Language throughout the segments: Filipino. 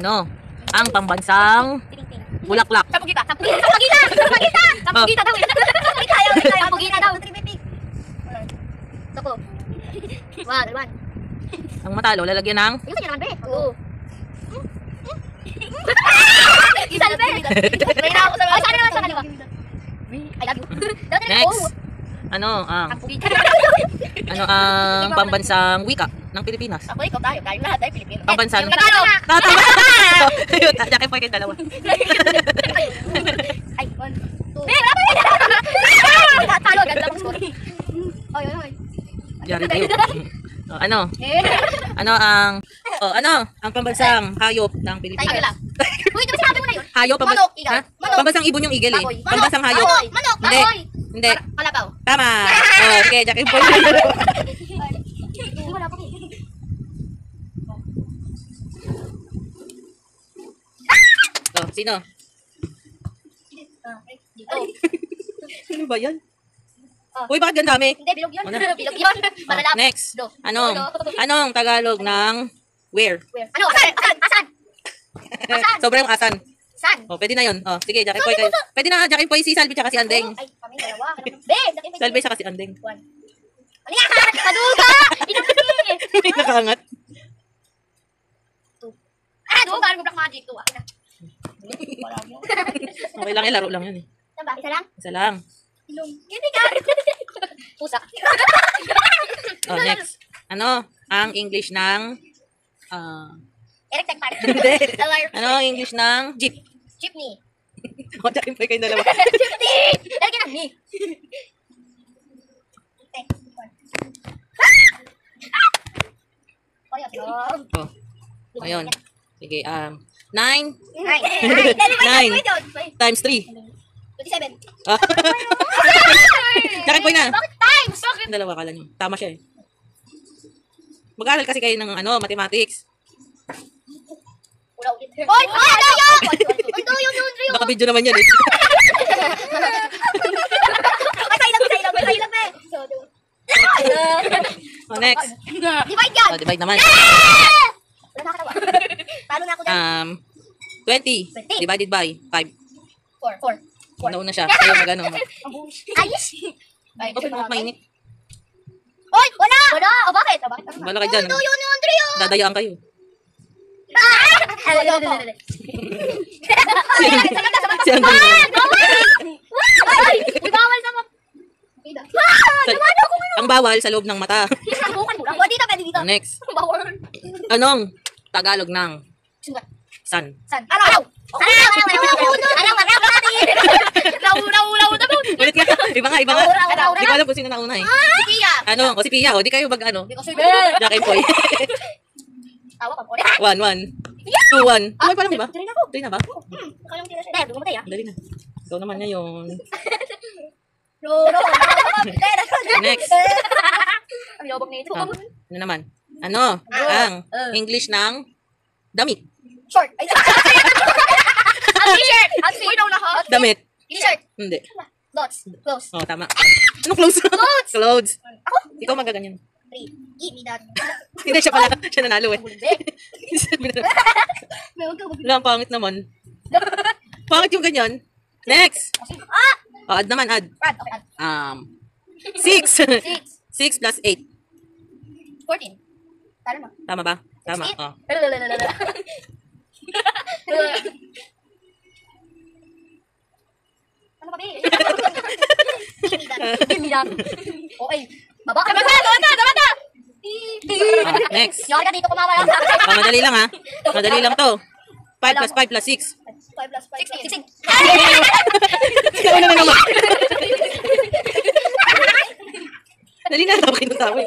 Ano? Ang pambansang bulaklak. Sapugita. Sapugita. Sapugita. Sapugita. Sapugita daw. Sapugita daw. Sapugita daw. Ito po. One. Ang matalo, lalagyan ng... Ayun ka naman, be. Oo. Isalbe. May na ako sa... Saan naman sa kaliwa? I love you. Next. Ano ang... Ano ang pambansang wika ng Pilipinas? Ako, ikaw tayo. Tayo lahat tayo Pilipino. Pambansang... Tagalog. Tama! Jackie po kayo dalawa. Ay, 1, 2. Be, wala pa. Talo, ganda mo score. Oy. Yari kayo. Ano? Ano ang... ang pambansang hayop ng Pilipinas? Tayo lang. Uy, di ba sinabi mo na yun? Hayop, Manok, igal. ha? Manok. Pambansang ibon yung igel eh. Baboy. Pambansang hayop. Manok. Hindi. Baboy. Hindi. Kalabaw. Tama. Okay, Jackie po kayo dalawa. Wala pa. Sino? Dito. Sino ba yan? Uy, bakit ganda dami? Hindi, bilog yun. Ano? Bilog yun. Malalap. Next. Do. Anong Tagalog ng where? Where? Ano? Asan? Sobrang asan. Saan? Pwede na yun. Sige, Jackie Poy kayo. Pwede na, Jackie Poy, si Salvi tsaka si Andeng. Ay, kami dalawa. Be, Salvi tsaka si Andeng. Halika! Paduga! Inapin! May nakaangat. Duga! Ano black magic? Duga. Okay lang, laro lang yun eh. Saan ba? Isa lang? Isa lang. Ilong. Hindi ka! Pusa. Next. Ano ang English ng... Electric fan. Hindi. Ano ang English ng jeep? Jeepney. Jackie Poy kayo dalawa. Jeepney! Lagyan ng ni. Ayun. Sige, 9 9 times 3. 27. Jackie Poy na. Bakit times? Bakit? Dalawa kala nyo. Tama siya eh. Mag-aaral kasi kayo ng mathematics. Hoy! Ito yun! Baka video naman yan eh. Ay, ilang eh. Next. Divide yan! Divide naman. Wala nakakatawa. Talo na ako dyan. 20 divided by 5. 4. Nauna siya. Ayaw na gano'n. Ayos! Okay, mainit. Hoy! Wala! O bakit? Wala kayo dyan. Ito yun, Andrea! Dadayaan kayo. Wala po. Si Andrea. Bawal sa mga... Ang bawal sa loob ng mata. Dito, pwede dito. Next. Bawal. Anong Tagalog ng sun? Araw! Ulit nga. Iba nga. Hindi ko alam kung sino nauna eh. Si Pia! Ano? O si Pia. O di kayo mag-ano. Jackie Poy. Tawa ka po. 1, 2, 1. Tumay pa lang diba? Dali na ba? Dali na. Ikaw naman ngayon. Next. Ang yobok na ito. Ano naman? Ano ang English ng damit? Short. T-shirt. Uy, no, lahat. Damit. T-shirt. Hindi. Dots. Close. Tama. Ano clothes? Clothes. Clothes. Ako? Ikaw magaganyan. 3. Give me that. Hindi, siya pala. Siya nanalo eh. Wala, ang pangit naman. Pangit yung ganyan. Next. Add naman, add. Okay. 6. 6. 6 plus 8. 14. Tama ba? Tama ba? Tama. Ano ba, be? Give me that. Okay. Baba. Tama. Next. Yari ka dito kumamaya. Madali lang ha. Madali lang to. 5 plus 5 plus 6. 5 plus 5. 16. Ikaw na naman. Dali na. Okay nung tao eh.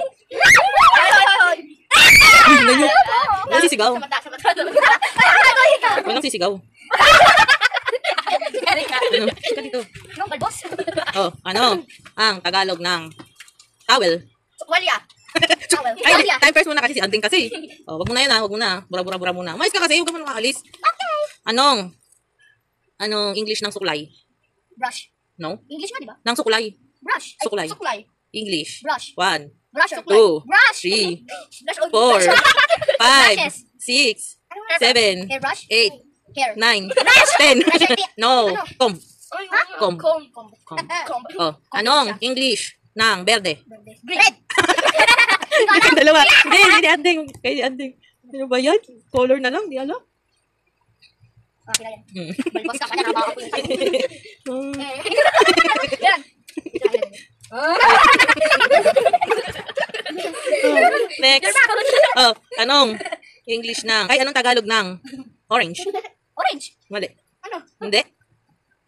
Walang sisigaw. Walang sisigaw. Ano? Sika dito. Anong balbos? Ano? Ang Tagalog ng towel. Sukwalya. Ay, time first muna kasi si Anding kasi. Wag mo na yun ha. Wag mo na. Bura muna. Mais ka kasi. Huwag ka muna makaalis. Okay. Anong English ng suklay? Brush. No? English nga, di ba? Ng suklay. Brush. Suklay. Suklay. English. Brush. 1, Brush. 2, Brush. 3, Brush. 4, 5, Brushes. 6, Ano 7, Hairbrush? 8, Hair. 9, 10. No, comb. Comb. Oh, anong English ng berde? Red. Yung dalawa. Hindi, anding. Kaya anding. Ano ba yan? Color na lang, di alam. Balbas ka pa niya, nakakapunta sa'yo. Yan. Next. Oh, anong English ng, anong Tagalog ng orange? Orange. Mali. Ano? Hindi.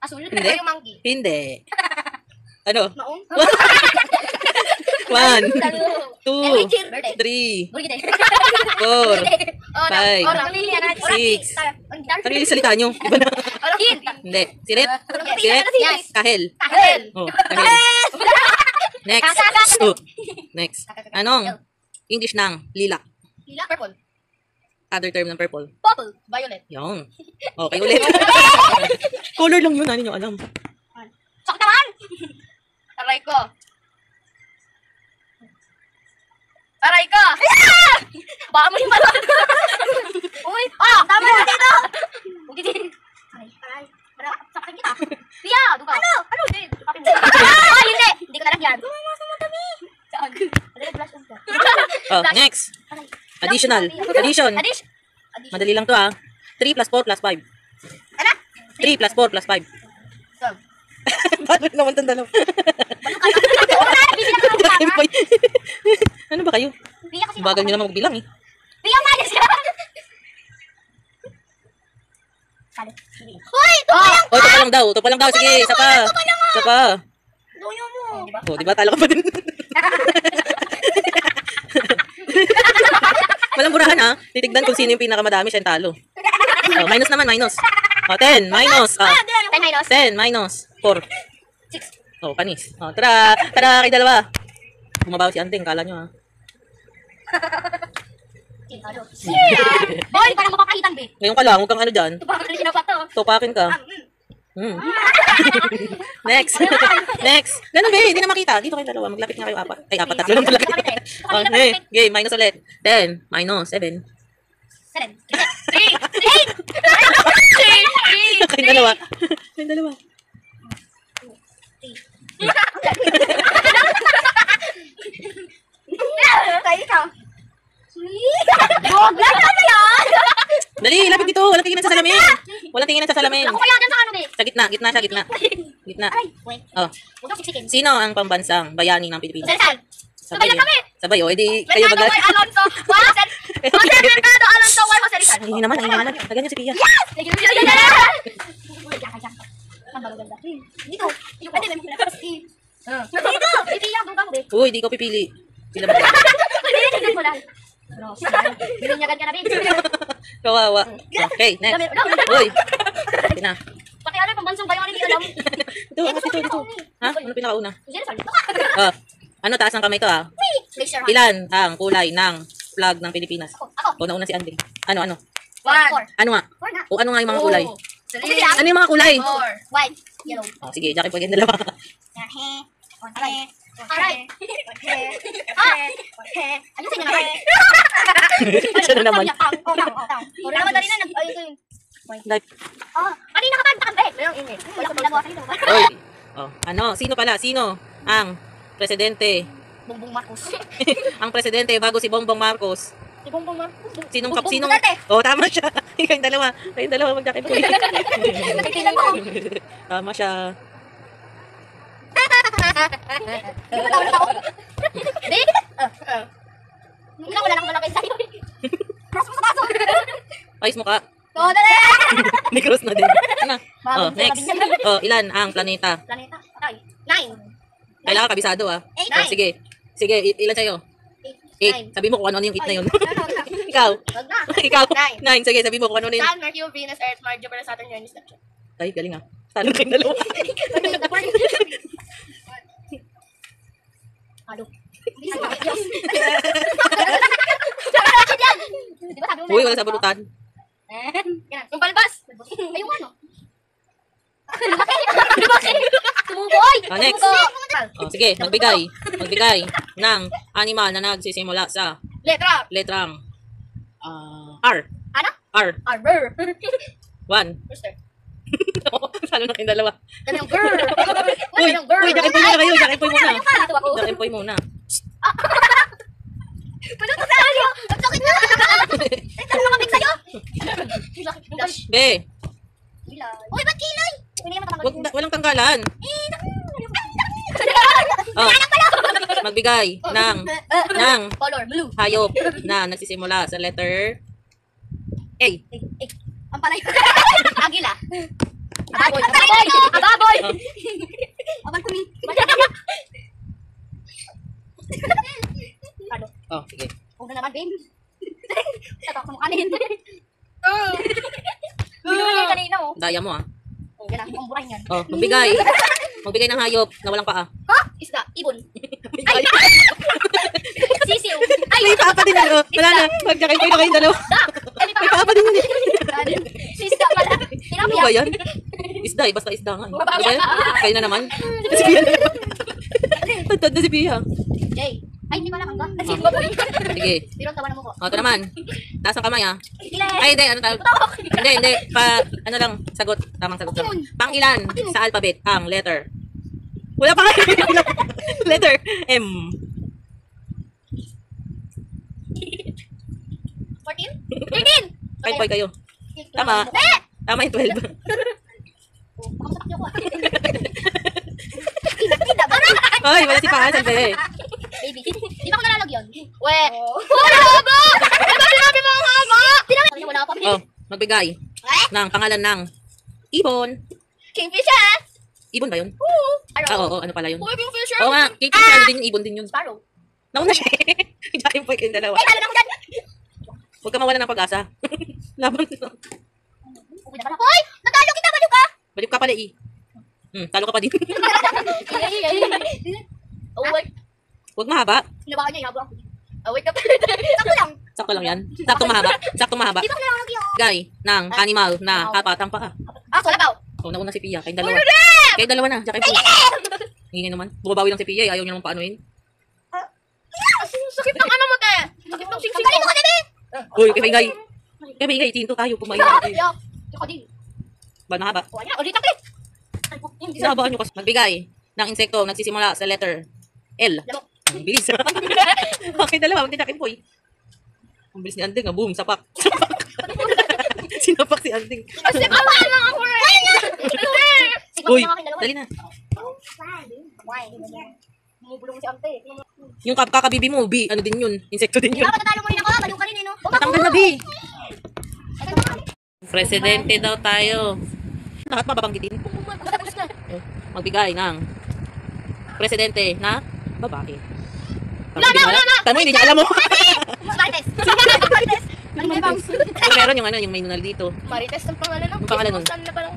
Asul. Hindi. Ano yung monkey? Hindi. Ano? Maong? 1, 2, Birthday. 3, Birthday. 4, Oh, 5, Orang. 6. Ano yung salita nyo? Iba na. Hindi. Sirit? Sirit? Yes. Kahel. Kahel. Oh, kahel. Next. Oh, next. Anong English ng lilac? Lila. Purple. Other term ng purple. Purple. Violet. Yun. Okay, ulit. Color lang yun. Ano nyo alam? Sakit naman! Aray ko. Aray ko! Baka mo yung balon. Uy! Tama na dito! Huwag din. Aray. Sakit kita. Pia! Duga. Ano? Din. Hindi! Hindi ko nalagyan. Tumama sa mata mi. Saan? Oh, next. Additional. Addition. Madali lang to ah. 3 plus 4 plus 5. Ano? 3 plus 4 plus 5. Paano naman itong dalaw? Ano ba kayo? Bagal nyo naman magbilang eh. Pia, malis ka! Hoy! Tumayang Oh, ito pa lang daw. Ito pa lang daw. Sige, isa pa. Isa pa. Duyo mo. Oh, diba? Talo ka pa din. Walang burahan ha. Titignan kung sino yung pinakamadami siya yung talo. Oh, minus naman, minus. Oh, 10, minus. 10 minus. 10 minus 4. 6. Oh, panis. Oh, tara. Tara, kay dalawa. Bumabaw si Anting, kala nyo ha. Boy, parang mapapahitan, be. Ngayon ka lang, huwag kang ano dyan. Ito parang kanina pa to. Tupakin ka. Next. Next. Ganun ba, hindi na makita. Dito kayo dalawa. Maglapit nga kayo apat. Ay, apat. Tatlo lang pala. Oh, hey, game. Minus ulit. 10 minus 7. 7. 3. 8. 3. Kayong dalawa. Kayong dalawa. Kayo ka. Huwag lang na yan. Dali, lapit dito. Walang tingin sa salamin. Walang tingin sa salamin. Ako kaya dyan sa ano, be. Sa gitna. Gitna siya, gitna. Gitna. Ay, wait. Oh. Huwag kang siksikin. Sino ang pambansang bayani ng Pilipinas? Sal. Sabay lang kami. Sabay, o. Edi kayo Mercado bagat. Boy Alonso. Jose Mercado Alonso. Jose Rizal. Hindi naman, hindi naman. Lagyan niyo si Pia. Yes! Ang magaganda. Dito. Pwede, may mga dito. Ipiyak, duga mo, be. Uy, di ko pipili. Sila ba? Pwede, tignan mo lang. Binunyagan ka na, be. Kawawa. Okay, next. Uy. Ito na. Pati ano, pambansang bayo, hindi alam. Ito, ito. Ha? Ano pinakauna? Jose Rizal. Oh. Ano taas ng kamay to ah? Raise your hand. Ilan ang kulay ng flag ng Pilipinas? Ako. O, nauna si Andy. Ano? 1. Ano nga? 4 na. O, ano nga yung mga kulay? 3. Ano yung mga kulay? 4. White. Yellow. Oh, sige, Jackie, pag yung dalawa. Aray. Aray. Ayusin niyo naman. Siya na naman. Wala naman dali na. Ay, ito yun. Like, Kanina ka pa, takante. Mayroong init. Wala ko ginagawa sa ito. oy. Oh, ano? Sino pala? Sino ang presidente? Bongbong Marcos. Ang presidente bago si Bongbong Marcos. Si Bongbong Marcos. Sinong Bongbong sinong Duterte. Oh, tama siya. Kayong dalawa mag-Jackie. Tingnan mo. Tama siya. Di? Wala akong malaki sa'yo. Cross mo sa baso. Ayos mo ka. Oo, dali. May cross na din. Ano? Oh, Bagong next. sabi niya. Oh, ilan ang planeta? Planeta. Ay, 9. Kailangan kabisado ah. 8. Oh, sige. Sige, ilan sa'yo? 8. Sabi mo kung ano yung 8 na yun. Ikaw. Wag na. Ikaw. 9. 9. Sige, sabi mo kung ano na yun. Sun, Mercury, Venus, Earth, Mars, Jupiter, Saturn, Uranus, Neptune. Ay, galing ah. Talo kayong dalawa. Halo. Uy, wala sa balutan. Yung balbas. Ay, yung ano? Tumuboy! Oh, next. Oh, sige, magbigay ng animal na nagsisimula sa Letra. letrang R. Ano? R. Arbor. 1. Rooster. Salo na kayong dalawa. Dami ng girl. Uy, Dami ng girl. uy, Jack-Empoy muna kayo. Jack-Empoy muna. Dito ako. Jack-Empoy muna. Pwede ko sa ano? Ang sakit na. Ito na makabig sa'yo. Dash. Be, Uy, ba't kilay? Hindi naman matanggal. walang tanggalan. Oh, magbigay ng Color, blue. hayop na nagsisimula sa letter A. Ang palay. Agila. Ababoy. Ababoy. Abal kumi. Ano? Oh, sige. Huwag na naman, babe. Tatak mo kanin. Hindi naman yan kanina, oh. Daya mo ah. Oh, yan ang buhay niyan. Oh, magbigay. Magbigay ng hayop na walang paa. Ha? Isda. Ibon. Ay! Sisiw. Ay! May paa pa din ano. Wala na. Mag-Jack-Empoy na kayong dalawa. Ay, May paa pa din yun. Sisda pala. Ano Tilapia. ba yan? Isda eh. Basta isda nga. eh. Babae. Ano ba yan? Kayo na naman. Si Pia na naman. Tantad na si Pia. Jay. Ay, hindi pala mangga. Kasi baboy. Sige. Pero ang tawa na mo ko. O, ito naman. Taas ang kamay ah. Kilay. Ay, hindi. Ano tawag? Hindi. Ano lang. Sagot. Tamang sagot lang. Pang ilan sa alphabet ang letter? Wala pa nga. Letter M. 14? 13? Kayo kayo. Tama. Tama yung 12. Pakamasakyo ko. Ay, wala si Paa. Sandali. Baby. Di ba ko nalalag yun? We. Wala haba! Ano sinabi mo ang haba? Wala pa. Oh, magbigay ng pangalan ng ibon. Kingfisher! Ibon ba yun? Oo. Oo. Ano pala yun? Uy, Kingfisher! Oo nga. Kingfisher ano din yung ibon din yun. Sparrow. Nauna siya. Jack-Empoy kayong dalawa. Ay, talo na ko dyan! Huwag ka mawala ng pag-asa. Laban. Uy, na pala. Hoy! Natalo kita! Baliw ka! Balik ka pala eh. Talo ka pa din. Oh, wait. Huwag mahaba. Hinabakan niya, ihaba ako. Oh, wait ka pa. Sakto lang. Sakto lang yan. Saktong mahaba. Saktong mahaba. Di ba ko nalalag yun? Guy, ng animal na kapatang paa. Ah, kalabaw. So, nauna si Pia. Kayong dalawa. Kayong dalawa na. Jack-Empoy. Hingin naman. Bumabawi lang si Pia. Ayaw niya naman paanoin. Sakit ng ano mo, te. Sakit ng sing-sing. Kalito ka, bebe! Uy, kay Guy. Kay Guy, tinto tayo. Pumayo. Yo. Yo ka din. Ba, mahaba. O, ano? Ulit ako, eh. Ay, po, yun, isa. Sinahabaan nyo kasi. Magbigay ng insekto nagsisimula sa letter L. Lamok. Bilis. Okay, dalawa. Mag-Jack-Empoy. Ang bilis ni Anding. Boom, sapak. Sinapak si Anding. Kasi kapaan lang ako, eh. Siguro Uy, na aking dalawa. dali na. Why? Bumubulong si Ante. Yung kakabibi mo, B, ano din yun? Insekto din yun. Ikaw, matatalo mo rin ako. Baliw ka rin, eh, no? Tatanggal na, B. Presidente daw tayo. Lahat mababanggitin. Magbigay ng presidente na babae. Wala. Tanong, hindi niya alam mo. Marites. Marites. Marites. Meron yung ano, yung may nunal dito. Marites ang pangalan ng Yung pangalan nun? Saan na parang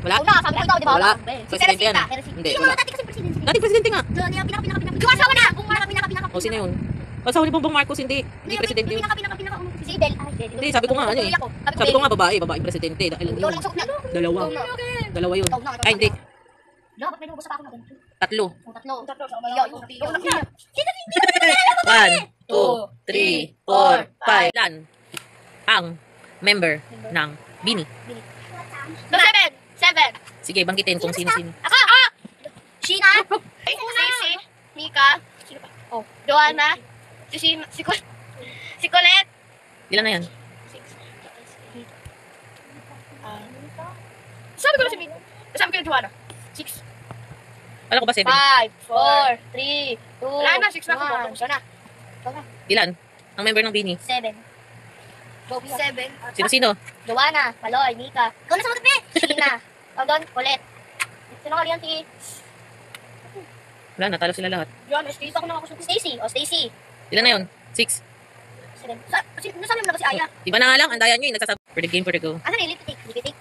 Wala? Una, sabi ko ikaw, di ba? Wala. Si Presidente yan. Teresita. Hindi, Yung wala. mga dati kasi presidente. Dating presidente nga. Doon, yung pinaka. Yung asawa na. Kung pinaka. O, sino yun? Pasaw ni Bongbong Marcos, hindi. Hindi presidente yun. Pinaka. Si Ibel. Hindi, sabi ko nga, ano eh. Sabi ko nga, babaeng presidente. Dahil ano Ikaw yun? lang suot na. Dalawa. Dalawa yun. Ay, hindi. Dapat may nubos sa ako na ganito. Tatlo. Tatlo. Yung 1, 2, 3, 4, 5. Ilan ang member ng Bini? Seven. Sige, banggitin kung sino-sino. Ako! Sheena. Stacy. Mika. Sino pa? Oh. Joanna. Si Colette. Ilan na yan? Sabi ko na si Mika. Sabi ko na Joanna. 6. Alam ko ba 7? 5, 4, 3, 2, Wala na, 6 na ako. 1. Siya na. Ilan? Ang member ng Bini? 7. 7. Sino-sino? Joanna, Maloy, Mika. Ikaw na sa mga Sheena. Pagdon, Colette. Sino ka liyan si... Wala, natalo sila lahat. Joanna, Stacy. Ako na ako sa Stacy. O, Stacy. Ilan na yun? 6. 7. Nasabi mo na ba si Aya? Iba na nga lang, ang daya nyo yung nagsasabi. For the game, for the go. Ano na yung lipstick?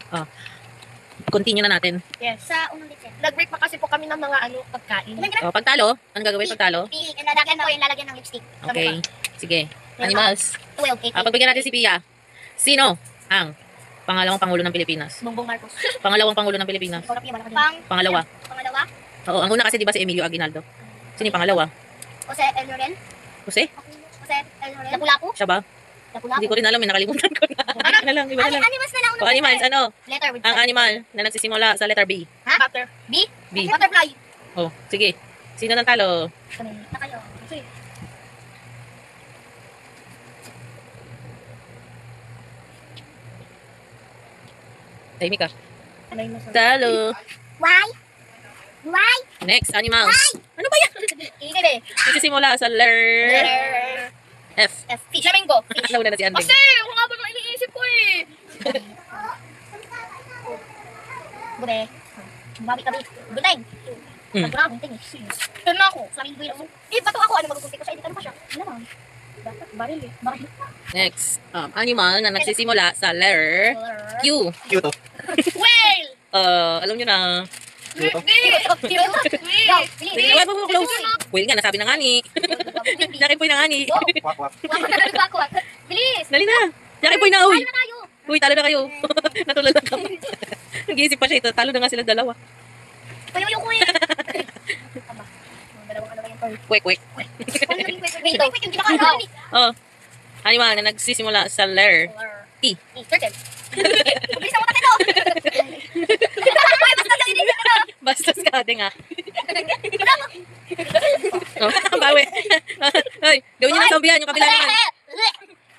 Continue na natin. Yes. Sa unang litsen. Nag-break pa kasi po kami ng mga pagkain. O, pagtalo, anong gagawin pagtalo? Pink. And lalagyan mo yung lalagyan ng lipstick. Sa Okay. mukha. Sige. Animals. 12, 18. Pagbigyan natin si Pia. Sino ang pangalawang pangulo ng Pilipinas? Bongbong Marcos. Pangalawang pangulo ng Pilipinas. Pangalawa. Pangalawa. Oo, ang una kasi di ba si Emilio Aguinaldo? Sino yung pangalawa? Jose El Loren. Jose? Jose El Loren. Lapu-Lapu. Siya ba? Hindi ko rin alam, nakalimutan ko na. Ano na lang, iba na lang. Animals na lang. O, animals, ano? Letter with Ang animal na nagsisimula sa letter B. Ha? Butter. B? B. Butterfly. Oh, sige. Sino nang talo? Na kayo. Sige. Tahimik ka. Ano yung masarap? Talo. Why? Why? Next, animals. Ano ba yan? Ikebe. Nagsisimula sa letter Letter F. F. Fish. Flamingo. Nauna na si Andeng. Kasi, kung nga ba nang iniisip ko eh. Bude. Babi kami. Bunteng. Hmm. Pagkura, bunteng eh. Ito na ako. Flamingo yun ako. Eh, bato ako. Ano magkukunti ko siya? Hindi ka pa siya. Ano naman? Dapat baril eh. Baril. Next, animal na nagsisimula sa letter Q. Cute, oh. Whale! Alam nyo na. Hindi! Go. Wait, Bilis. wait, wait, close. Wait nga, nasabi na nga ni. Jackie Poy na nga ni. Wak, wak. Bilis. Dali na. Jackie Poy na, uy. Ano na tayo? Uy, talo na kayo. Natulad na kami. Nag-iisip pa siya ito. Talo na nga sila dalawa. Payo ko eh. Aba. Dalawang ano ba yan? Wait, wait. Paano naging kwento? Wait, yung kinakain. Oh. Animal na nagsisimula sa letter T. Turtle. Bilis ang utak ito. Ay, basta sa inisip ko. Basta skade nga. Oh, bawi. Ay, gawin nyo ng zombie yan. Yung kabila naman.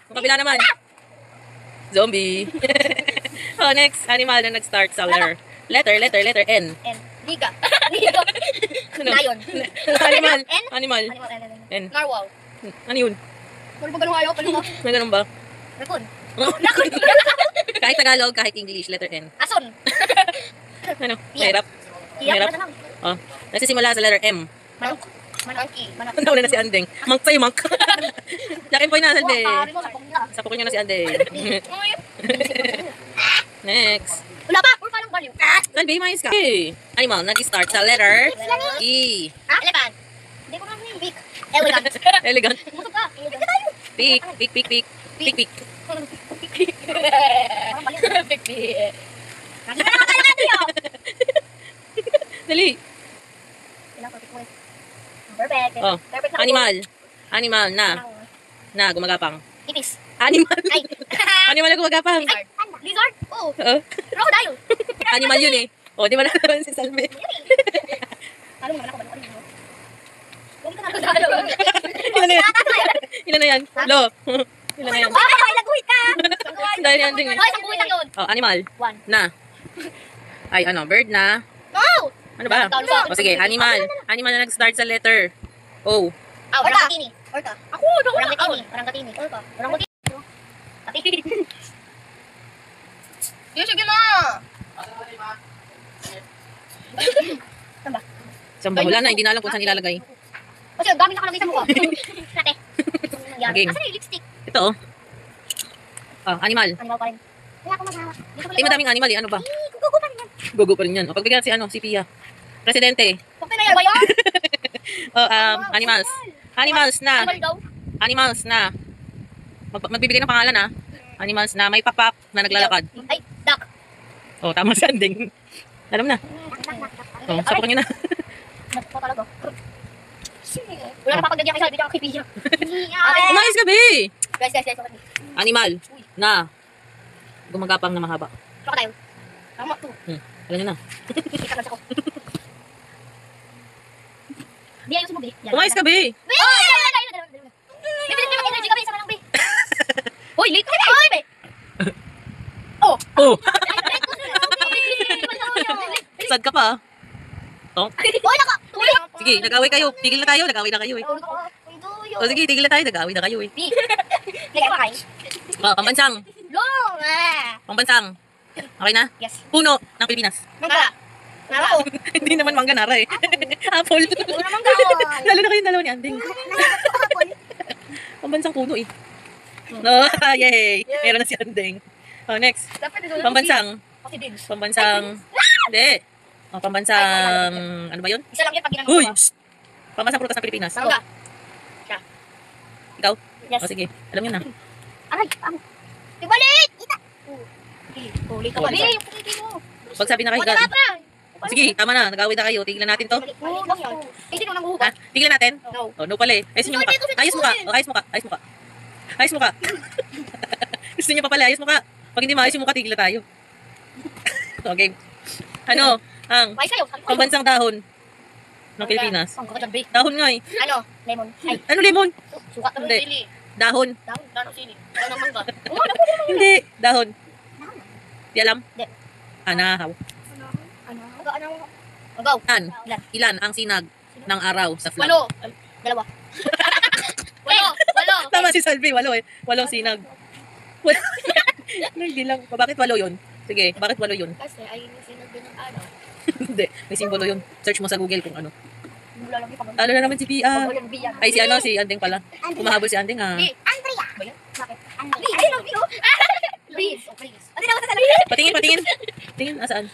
Yung kabila naman. Zombie. Oh, next. Animal na nag-start sa letter N. N. Liga. Liga. Ano? Lion. Animal. N? Animal. N. Narwhal. Ano yun? Ano ba ganun ayaw? Ano ba? May ganun ba? Raccoon. Kahit Tagalog, kahit English, letter N. Ason. Ano? Mahirap. Iyak Mahirap. na lang. Oh. Nagsisimula sa letter M. Manok. Monkey. Manok. Nauna na si Andeng. Monk sa'yo, monk. Jakin po yung nasa Pari Andeng. mo, sapong na. Sapok nyo na si Andeng. Next. Wala pa. Or paano baliw? Salve, mais ka. Okay. Animal, nag-start sa letter E. Elephant. Hindi ko kami. Big. Elegant. Elegant. Busog ka. Elegant tayo. Pick, pick, pick, pick. Pick, pick. Parang baliw. Kasi na naman tayo natin yun. Dali. Perfect. Oh. Perfect na. Animal. Animal na gumagapang. Ipis. Animal. Ay. Animal na gumagapang. Ay. Lizard. Oo. Oo. Crocodile. Animal yun eh. Oh, di ba na naman si Salve? Alam mo naman ako ba? Huwag ka na crocodile. Ilan na yan? Ilan na yan? Lo. Ilan na yan? Ay, nag-uwit ka. Dahil yan din eh. Ay, isang buwit lang yun. Oh, animal. One. Na. Ay, ano, bird na. No! Ano ba? O sige, animal. Animal na nag-start sa letter O. Orangatini. Orca. Ako, ako na. Orangatini. Orca. Orangatini. Ati. Sige, sige na. Saan ba? Wala na, hindi na alam kung saan ilalagay. Kasi ang dami nakalagay sa mukha. Nate. Yan. Game. Asan yung lipstick? Ito oh. Ah, animal. Animal pa rin. Kaya ako maghahak. Hindi madaming animal eh. Ano ba? Gugugo pa rin yan. Gugu pa rin yan. O, pagbigyan si Pia. Presidente. Bakit na yan? Ba yan? Oh, animals. Animals na. Animal daw. Animals na. Magbibigay ng pangalan ah. Animals na may pakpak na naglalakad. Ay, duck. Oh, tama si Andeng. Alam na. Oh, sapok nyo na. Duck pa talaga. Wala na papagdadyan kay Salvi, tsaka kay Pia. Umayos ka, be! Guys, guys, guys. Animal na gumagapang na mahaba. Crocodile. Tama to. Alam nyo na. Kita lang ako. Di ayusin mo, Bi. Yan. Umayos ka, be! Bi! Bibilit mo yung energy ka, Bi. Sama lang, Bi. Hoy, late ka, Bi. Hoy, Bi. Oh. Oh! Ay, late ko sila. Sad ka pa. Oh. Hoy, naka. Tuloy. Sige, nag-away kayo. Tigil na tayo. Nag-away na kayo eh. Uy, duyo. O sige, tigil na tayo. Nag-away na kayo eh. Bi. Lagay pa kayo. Oh, pambansang. Long. Pambansang. Okay na? Yes. Puno ng Pilipinas. Mangga. Nara ko. Hindi naman mangga nara eh. Apple. Wala namang gaon. Lalo na kayong dalawa ni Anding. Pambansang puno eh. No, yay. Meron na si Anding. Oh, next. Pambansang. Kasi Biggs. Pambansang. Hindi. Oh, pambansang. Ano ba yun? Isa lang yan pag ginanong Uy! ko. Psst! Pambansang prutas ng Pilipinas. Mangga. Ikaw? Yes. O sige. Alam nyo na. Aray, amo. Ibalik! Ita! Huli ka Oh, ba? diba? Yung puliti mo. Pag sabi na kayo, Wala pa. sige, tama na. Nag-away na kayo. Tigilan natin to. Oo, lang yan. Eh, sino nang Ha? huhugas? Tigilan natin? No. Oh, no pala eh. Ayos mo ka. Ayos mo ka. Oh, ayos mo ka. Ayos mo ka. Ayos mo ka. Gusto niya pa pala, ayos mo ka. Pag hindi maayos yung mukha, tigil na tayo. Okay. Ano? Ang Mais kayo. pambansang dahon ng Pilipinas. Ang kakadyan, be. Dahon nga eh. Ano? Lemon. Ay, Ano lemon? suka. Hindi. Sili. Dahon. Daon. Dano sili. Dano mangga. Hindi. Dahon. Di alam? Hindi. Anahaw. Ano? Ano? Agaw. Ilan ang sinag ng araw sa flag? 8. Dalawa. 8. Tama si Salvi, 8 eh. 8 sinag. Hindi lang. Bakit 8 yun? Sige, bakit 8 yun? Kasi ay sinag din ng araw. Hindi, may simbolo yun. Search mo sa Google kung ano. Mula lang yung pag- Ano na naman si Pia? Walang biyan. Ay, si Andeng pala. Kumahabol si Andeng ah. Andrea. Bakit? Andrea. Ay, no, no. Please. Oh, please. Ano na ako sa salamin? Patingin. Tingin, asaan?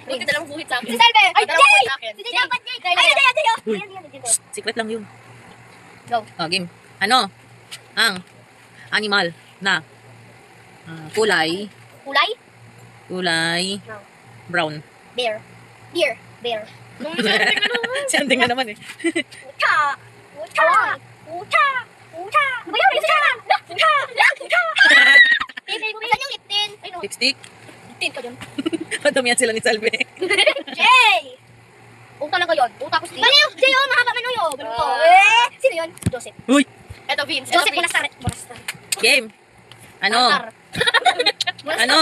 Buti dalang buhit sa akin. Si Salve. Ay, Dalang buhit Jay! sa akin. Si Jay dapat, Jay. Ay, Jay. Ayan. Secret lang yun. Go. Oh, game. Ano? Ang animal na kulay Kulay? brown. Bear. Deer. Bear. Nung nasabi ka naman. Si Andeng na naman eh. Ucha. Ucha. Ucha. Ucha. Ano ba yun? Ucha. Ucha. Ucha. Saan yung itin? Ay, no. Lipstick. Itin ka dyan. Patumiyan sila ni Salve. Jay! O talaga yun. O tapos din. Baliw! Jay, oh, mahaba man yun. Sino yun? Joseph. Uy! Ito, Vince. Joseph Monastery. Game. Ano? Ano?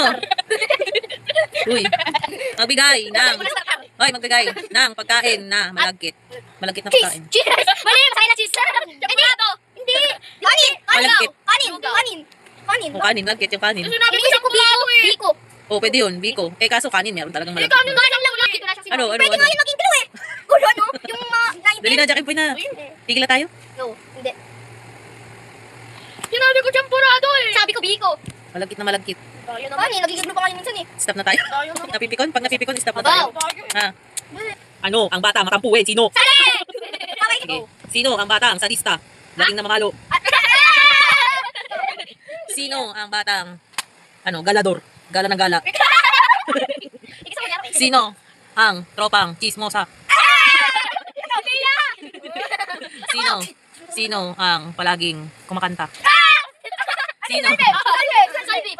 Uy. Magbigay ng pagkain na malagkit. Malagkit na pagkain. Cheese! Baliw! Sakay na cheese! Hindi! Kanin! Malagkit. Kanin! O kanin, malagkit yung kanin. Sinabi ko sa Biko! O pwede yun, Biko. Eh kaso kanin, meron talagang malagkit. Kanin lang malagkit na siya sinabi. Ano? Pwede nga yun maging glue eh! Gulo, ano? Yung mga Dali na, Jackie, na. Tigil na tayo. No, hindi. Sinabi ko champurado eh. Sabi ko Biko. Malagkit na malagkit. Tayo naman. Kanin, nagiging glue pa kayo minsan eh. Stop na tayo. Tayo naman. Napipikon? Pag napipikon, stop na tayo. Tayo. Ha? Ano? Ang bata, makampuwe. Sino? Okay. Sige. Sino ang bata, ang sadista? Laging na mamalo. Sino ang batang, galador? Gala ng gala. Sino ang tropang chismosa? Sino ang palaging kumakanta?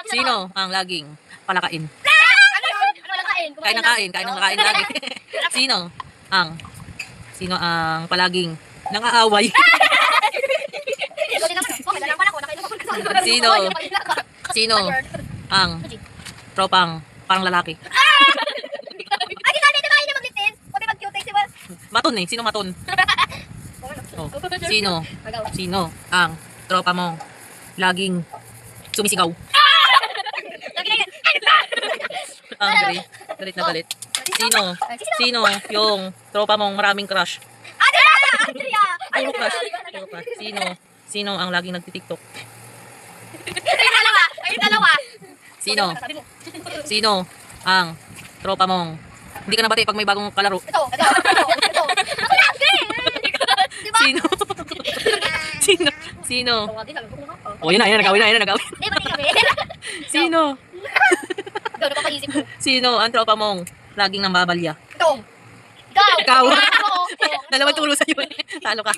Sino ang laging palakain? Kain ng kain lagi. Sino ang palaging nangaaway? Sino ang tropang parang lalaki? Maton eh. Sino maton? Oh. Sino ang tropa mong laging sumisigaw? Galit na galit. Sino yung tropa mong maraming crush? Puro crush. Sino ang laging nagtitiktok? Sino ang tropa mong hindi ka nabati pag may bagong kalaro? Sino? Oh, yun na, nagawin. Sino ang tropa mong laging nambabalya? Ikaw. Dalawa turo sa'yo eh. Talo ka.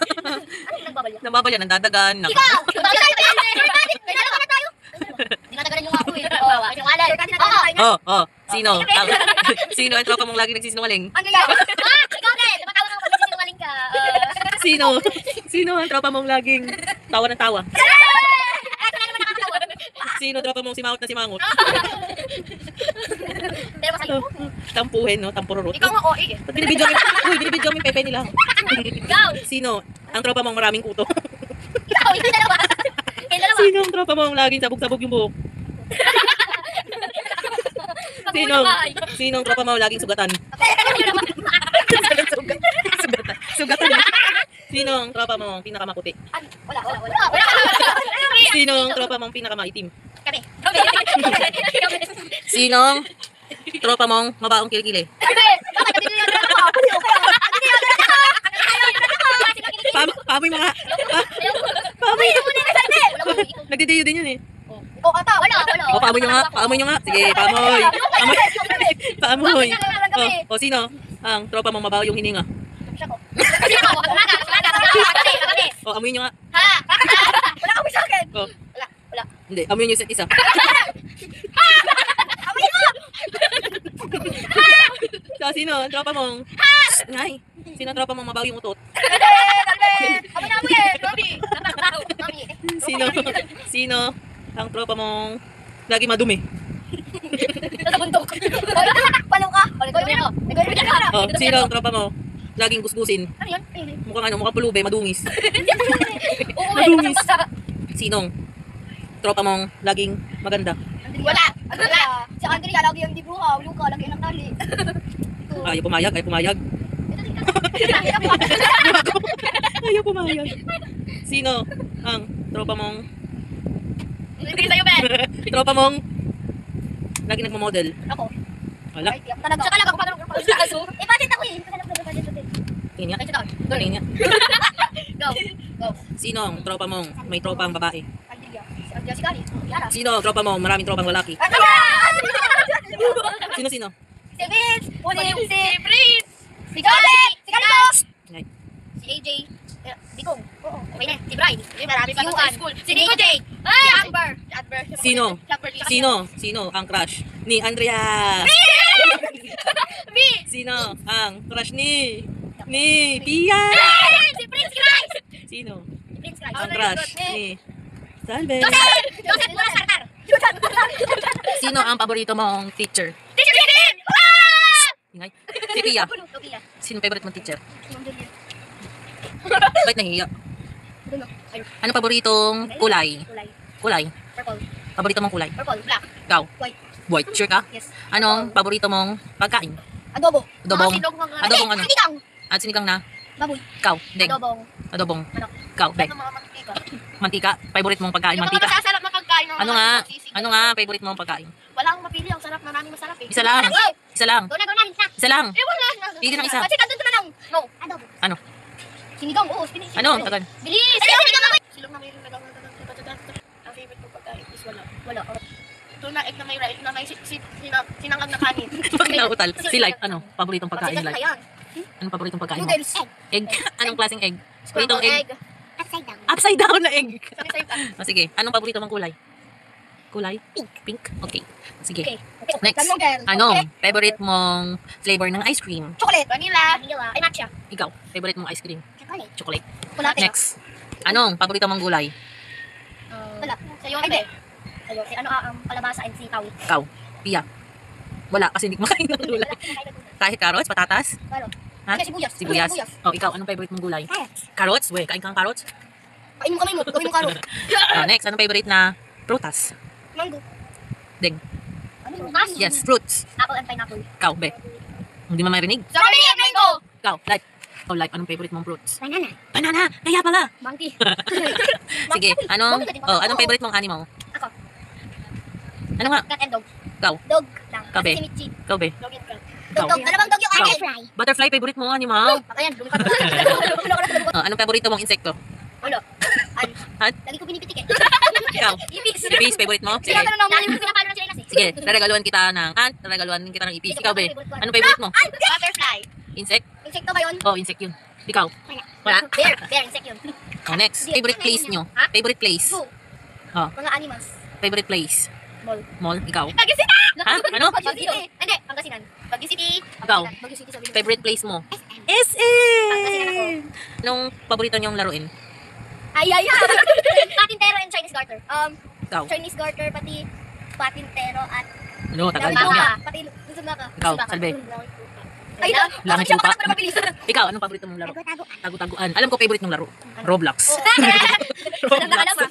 Nambabalya, nandadagan. Oh. Sino ang tropa mong laging nagsisinungaling? Sino ang tropa mong laging tawa ng tawa? Sino tropa mong simangot na simangot? Tampuhin, no? Tampururot. Ikaw nga, OA eh. Binibidyo mo yung pepe nila. Sino ang tropa mong maraming kuto? Sino ang tropa mong laging sabog-sabog yung buhok? Sino ang tropa mong laging sugatan? Sugatan. Sino ang tropa mong pinakamaputi? Wala. Sino ang tropa mong pinakamaitim? Kami. Sino ang tropa mong mabaong kilikili? Pamoy mga. Pamoy. Nagdidiyo din yun eh. Wala. O, paamoy nyo nga. Sige, paamoy. Paamoy. O, sino ang tropa mong mabaho yung hininga? O, amoy nyo nga. Wala amoy sa akin. Oh. Wala. Hindi, amoy niyo isa't isa. Amoy mo! So, sino? Ang tropa mong... Ngay. Sino ang tropa mong mabawi yung utot? Amoy na amoy eh. Mami. Mami. Sino ang tropa mong lagi madumi? Nasa bundok. Palaw ka. Ikaw. Oh, sino ang tropa mo laging gusgusin? Ano yun? Mukhang pulube, madungis. Oo, Madungis. basta. Sinong tropa mong laging maganda? Wala. Si Andrea lagi yung dibuhaw. Yung ka, lagi ng tali. Ayaw pumayag, ayaw pumayag. Ayaw pumayag. Sino ang tropa mong Hindi sa'yo, Ben. tropa mong lagi nagmo-model? Ako. Wala. Ay, tiyak. Talaga. Sa talaga ako paano sa aso. Eh, bakit ako eh? Hanap na budget natin. Tingin niya. Ay, sit down. Tingin niya. Go. Go. Sino ang tropa mong may tropang babae? Andrea. Si Andrea si Kari. Yara. Sino ang tropa mong maraming tropang lalaki? Sino? Si Vince. Si Prince! Si Kari. Si Carlos. Ngay. Si AJ. Dikong. Oo. Okay na. Si Brian. Marami pa Si sa Juan. school. Si Nico J. Si Akbar! Si Akbar. Sino? Si Akbar. Sino ang crush ni Andrea? B! Sino ang crush ni Pia? Si Prince Christ. Sino Si Prince Christ. ang crush ni Salve? Joseph Mura Sartar. Sino ang paborito mong teacher? Teacher Kevin. Ingay. Si Pia. Pia. Sino favorite mong teacher? Julia. Bakit nahiya? Duno. Ano paboritong kulay? Kulay. Kulay. Purple. Paborito mong kulay? Purple. Black. Ikaw? White. White. Sure ka? Yes. Anong paborito mong pagkain? Adobo. Adobong. Mga silog mga Adobong ano? Sinigang. At sinigang na? Baboy. Ikaw? Deng. Adobong. Adobong. Manok. Ikaw? Beng. mga mantika. Mantika? Favorite mong pagkain? Yung mga Mantika? masasarap na pagkain. ng Ano mga nga? sisig. Ano nga favorite mong pagkain? Wala akong mapili. Ang sarap. Maraming masarap eh. Isa lang. Isa lang. Go na. Isa lang. Eh wala na. Pili ng isa. Kasi kandun na lang. No. Adobo. Ano? Sinigang. Oo. Sinigang. Ano? Tagal. Bilis. Sinigang ako. Silog na may ang favorite ko pagkain is wala. Wala. Tuna egg na may rice na may sinangag na kanin. Bakit nautal? Si Light, ano? Paboritong pagkain ni Light? Ayan. Anong paboritong pagkain mo? Noodles. Egg? Anong klaseng egg? Pritong egg? Upside down. Upside down na egg. Sabi sa'yo O sige, anong paborito mong kulay? Kulay? Pink. Pink? Okay. Sige. Okay. Next. Tanong, girl. Anong Okay. favorite mong flavor ng ice cream? Chocolate. Vanilla. Vanilla. Ay, matcha. Ikaw, favorite mong ice cream? Chocolate. Chocolate. Wala. Next. Anong paborito mong gulay? Wala. Sa'yo, Ay, Ate. Sa'yo. Si ano, palabasa and sitaw. Ikaw, Pia. Wala, kasi hindi kumakain ng gulay. Kahit carrots, patatas? Pero, Ha? Ay, sibuyas. Sibuyas. Oh, ikaw, anong favorite mong gulay? Carrots. Carrots? Weh, kain kang carrots? Kain mo kamay mo. Gawin mo karo. Next, anong favorite na prutas? Mango. Deng. Ano yun? Nas? Yes, fruits. Apple and pineapple. Ikaw, Be. Hindi mo marinig? Strawberry and mango. Ikaw, Light. Ikaw, Light, anong favorite mong fruits? Banana. Banana! Kaya pala! Monkey. Sige, anong favorite mong animal? Ako. Ano nga? Cat and dog. Ikaw, Dog lang. Kabe. Si Michi. ikaw, Be. Dog and cat. Ikaw. Dog. Dalawang dog yung Ikaw. butterfly. Butterfly, favorite mong animal? Ayan, lumipad. Anong favorite mong insekto? Ano? Han? Lagi ko pinipitik eh. Ikaw. Ipis. Ipis, favorite mo? Sige. Sinatanong naman yung pinapalo ng chilenas eh. Sige, regaluhan kita ng ant, regaluhan kita ng ipis. Ikaw, Be. Anong favorite mo? Butterfly. Insect? Insekto ba yun? Oh, insect yun. Ikaw? Wala. Wala? Bear. Bear, insect yun. Oh, next. Favorite place nyo? Ha? Favorite place? Zoo. Oh, Mga animals. favorite place? Mall. Mall? Ikaw? Pagkasita! Ha? Ano? Baguio City. Hindi, Pangasinan. Baguio City. Ikaw? Baguio City sabi mo. Favorite place mo? Pangasinan ako. SM! Anong paborito nyong laruin? Ay. Patintero and Chinese garter. Ikaw? Chinese garter, pati patintero at Ano? Tagal Langka. mo. Pati Luzumaka. Ikaw, Salve. Ay, na. Langit Siya lupa. para mabilis. Ikaw, anong paborito mong laro? Tago-tagoan. Tagu-taguan. Alam ko favorite mong laro. Roblox. Alam na alam ah.